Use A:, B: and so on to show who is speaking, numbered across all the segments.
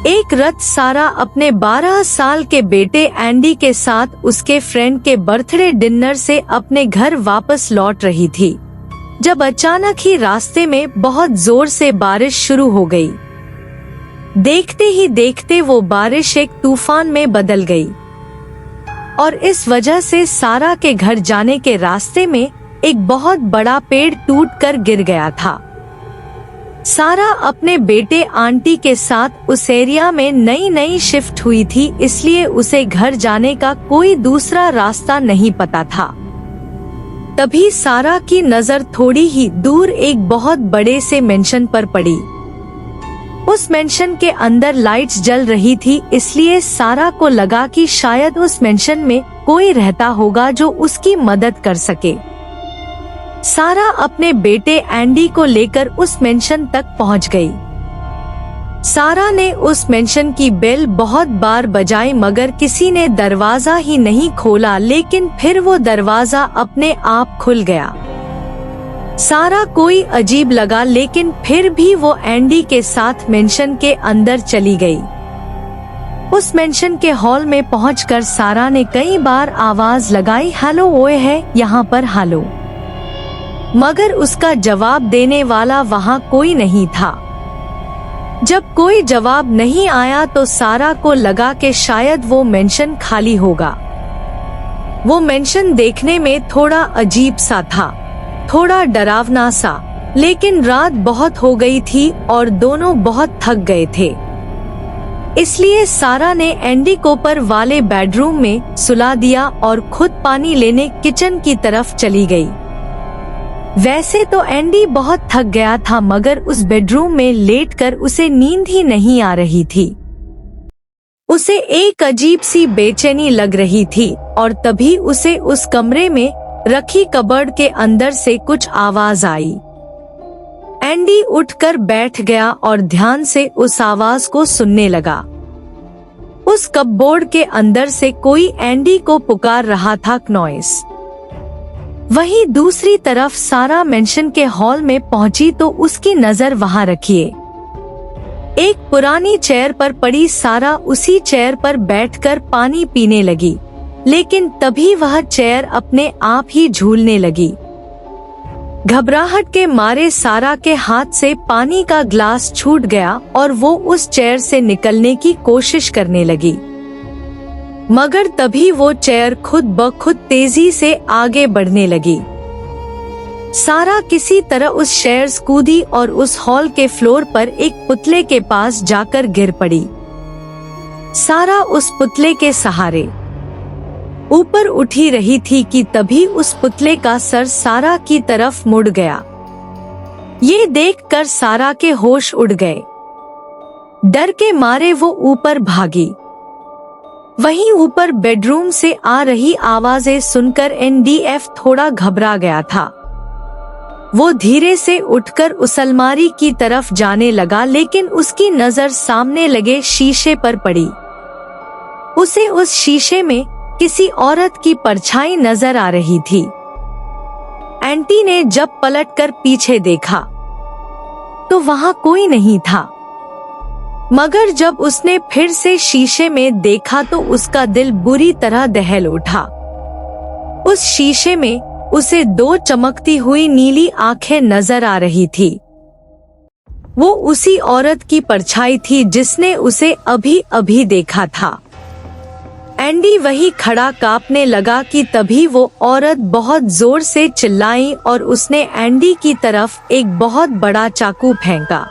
A: एक रात सारा अपने 12 साल के बेटे एंडी के साथ उसके फ्रेंड के बर्थडे डिनर से अपने घर वापस लौट रही थी, जब अचानक ही रास्ते में बहुत जोर से बारिश शुरू हो गई। देखते ही देखते वो बारिश एक तूफान में बदल गई और इस वजह से सारा के घर जाने के रास्ते में एक बहुत बड़ा पेड़ टूटकर गिर गया था। सारा अपने बेटे आंटी के साथ उस एरिया में नई शिफ्ट हुई थी, इसलिए उसे घर जाने का कोई दूसरा रास्ता नहीं पता था। तभी सारा की नजर थोड़ी ही दूर एक बहुत बड़े से मेंशन पर पड़ी। उस मेंशन के अंदर लाइट्स जल रही थी, इसलिए सारा को लगा कि शायद उस मेंशन में कोई रहता होगा जो उसकी मदद कर सके। सारा अपने बेटे एंडी को लेकर उस मेंशन तक पहुंच गई। सारा ने उस मेंशन की बेल बहुत बार बजाई मगर किसी ने दरवाजा ही नहीं खोला, लेकिन फिर वो दरवाजा अपने आप खुल गया। सारा कोई अजीब लगा, लेकिन फिर भी वो एंडी के साथ मेंशन के अंदर चली गई। उस मेंशन के हॉल में पहुंचकर सारा ने कई बार आवाज लगाई, हेलो ओए है यहाँ पर, हेलो, मगर उसका जवाब देने वाला वहाँ कोई नहीं था। जब कोई जवाब नहीं आया तो सारा को लगा कि शायद वो मेंशन खाली होगा। वो मेंशन देखने में थोड़ा अजीब सा था, थोड़ा डरावना सा, लेकिन रात बहुत हो गई थी और दोनों बहुत थक गए थे। इसलिए सारा ने एंडी को ऊपर वाले बेडरूम में सुला दिया और खुद पानी लेने किचन की तरफ चली गई। वैसे तो एंडी बहुत थक गया था, मगर उस बेडरूम में लेटकर उसे नींद ही नहीं आ रही थी। उसे एक अजीब सी बेचैनी लग रही थी और तभी उसे उस कमरे में रखी कबर्ड के अंदर से कुछ आवाज आई। एंडी उठकर बैठ गया और ध्यान से उस आवाज को सुनने लगा। उस कपबोर्ड के अंदर से कोई एंडी को पुकार रहा था, नॉइस। वहीं दूसरी तरफ सारा मेंशन के हॉल में पहुंची तो उसकी नजर वहां रखिए एक पुरानी चेयर पर पड़ी। सारा उसी चेयर पर बैठकर पानी पीने लगी, लेकिन तभी वह चेयर अपने आप ही झूलने लगी। घबराहट के मारे सारा के हाथ से पानी का ग्लास छूट गया और वो उस चेयर से निकलने की कोशिश करने लगी, मगर तभी वो चेयर खुद ब खुद तेजी से आगे बढ़ने लगी। सारा किसी तरह उस चेयर कूदी और उस हॉल के फ्लोर पर एक पुतले के पास जाकर गिर पड़ी। सारा उस पुतले के सहारे ऊपर उठी रही थी कि तभी उस पुतले का सर सारा की तरफ मुड़ गया। ये देखकर सारा के होश उड़ गए। डर के मारे वो ऊपर भागी। वहीं ऊपर बेडरूम से आ रही आवाजें सुनकर एनडीएफ थोड़ा घबरा गया था। वो धीरे से उठकर उस अलमारी की तरफ जाने लगा, लेकिन उसकी नजर सामने लगे शीशे पर पड़ी। उसे उस शीशे में किसी औरत की परछाई नजर आ रही थी। एंटी ने जब पलटकर पीछे देखा तो वहां कोई नहीं था, मगर जब उसने फिर से शीशे में देखा तो उसका दिल बुरी तरह दहल उठा। उस शीशे में उसे दो चमकती हुई नीली आंखें नजर आ रही थी। वो उसी औरत की परछाई थी जिसने उसे अभी अभी देखा था। एंडी वही खड़ा कांपने लगा कि तभी वो औरत बहुत जोर से चिल्लाई और उसने एंडी की तरफ एक बहुत बड़ा चाकू फेंका।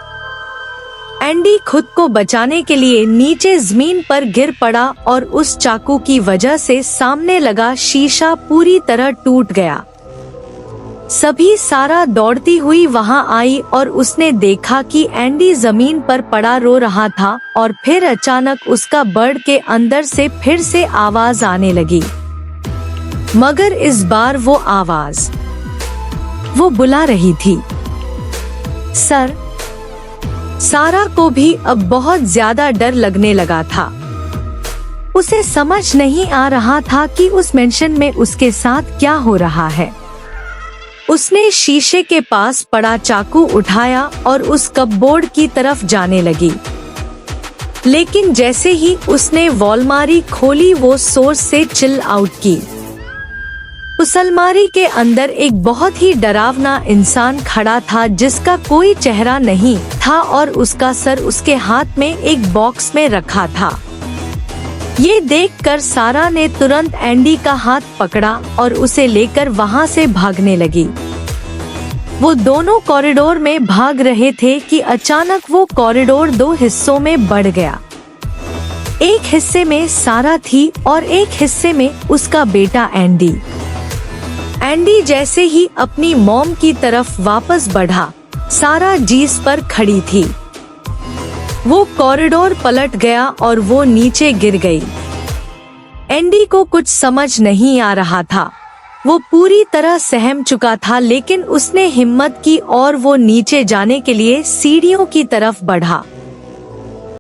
A: एंडी खुद को बचाने के लिए नीचे जमीन पर गिर पड़ा और उस चाकू की वजह से सामने लगा शीशा पूरी तरह टूट गया। सभी सारा दौड़ती हुई वहां आई और उसने देखा कि एंडी जमीन पर पड़ा रो रहा था और फिर अचानक उसका बर्ड के अंदर से फिर से आवाज आने लगी, मगर इस बार वो आवाज वो बुला रही थी, सर। सारा को भी अब बहुत ज्यादा डर लगने लगा था। उसे समझ नहीं आ रहा था कि उस मेंशन में उसके साथ क्या हो रहा है। उसने शीशे के पास पड़ा चाकू उठाया और उस कपबोर्ड की तरफ जाने लगी, लेकिन जैसे ही उसने वो अलमारी खोली वो जोर से चिल आउट की। उस अलमारी के अंदर एक बहुत ही डरावना इंसान खड़ा था जिसका कोई चेहरा नहीं था और उसका सर उसके हाथ में एक बॉक्स में रखा था। ये देखकर सारा ने तुरंत एंडी का हाथ पकड़ा और उसे लेकर वहां से भागने लगी। वो दोनों कॉरिडोर में भाग रहे थे कि अचानक वो कॉरिडोर दो हिस्सों में बढ़ गया। एक हिस्से में सारा थी और एक हिस्से में उसका बेटा एंडी। एंडी जैसे ही अपनी मॉम की तरफ वापस बढ़ा, सारा जीस पर खड़ी थी। वो कॉरिडोर पलट गया और वो नीचे गिर गई। एंडी को कुछ समझ नहीं आ रहा था। वो पूरी तरह सहम चुका था, लेकिन उसने हिम्मत की और वो नीचे जाने के लिए सीढ़ियों की तरफ बढ़ा।